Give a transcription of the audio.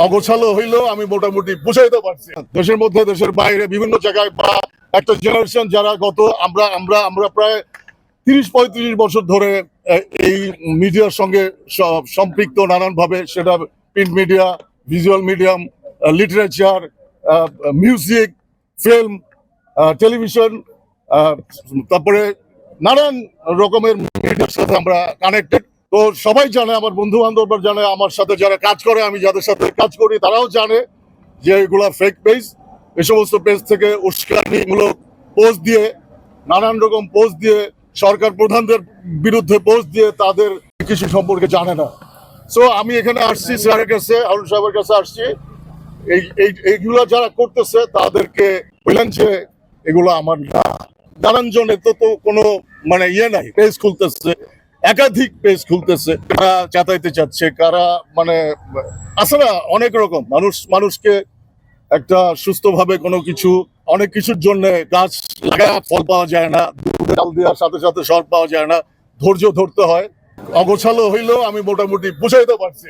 অগোছালো হইলেও আমি মোটামুটি বুঝাইতে পারছি। দেশের মধ্যে দেশের বাইরে বিভিন্ন জায়গায় বা একটা জেনারেশন যারা গত আমরা আমরা আমরা প্রায় ৩০-৩৫ বছর ধরে এই মিডিয়ার সঙ্গে সম্পৃক্ত নানানভাবে, সেটা print media, visual medium, literature, music, film, television, তারপরে নানান রকমের মিডিয়ার সাথে আমরা কানেক্টেড। তো সবাই জানে, আমার বন্ধু বান্ধবরা জানে, আমার সাথে যারা কাজ করে, আমি যাদের সাথে কাজ করি তারাও জানে যে এগুলা ফেক পেজ। এই সমস্ত পেজ থেকে উস্কানিমূলক পোস্ট দিয়ে, নানান রকম পোস্ট দিয়ে, সরকার প্রধানদের বিরুদ্ধে পোস্ট দিয়ে তাদের কিছু সম্পর্কে জানে না। সো আমি এখানে আসছি স্যারের কাছে, আরুল সাহেবের কাছে আসছি, এইগুলো যারা করতেছে তাদেরকে বললেন যে এগুলো আমার না। নানান জনের তো কোনো মানে নাই, পেজ খুলতেছে, একাধিক পেজ খুলতেছে, কারা চাতাইতে চাচ্ছে, কারা মানে আছে না অনেক রকম। মানুষকে একটা সুস্থভাবে কোনো কিছু, অনেক কিছুর জন্য গাছ লাগায় ফল পাওয়া যায় না, ডাল দেওয়ার সাথে সাথে ফল পাওয়া যায় না, ধৈর্য ধরতে হয়। অগোছালো হইলেও আমি মোটামুটি বুঝাইতে পারছি।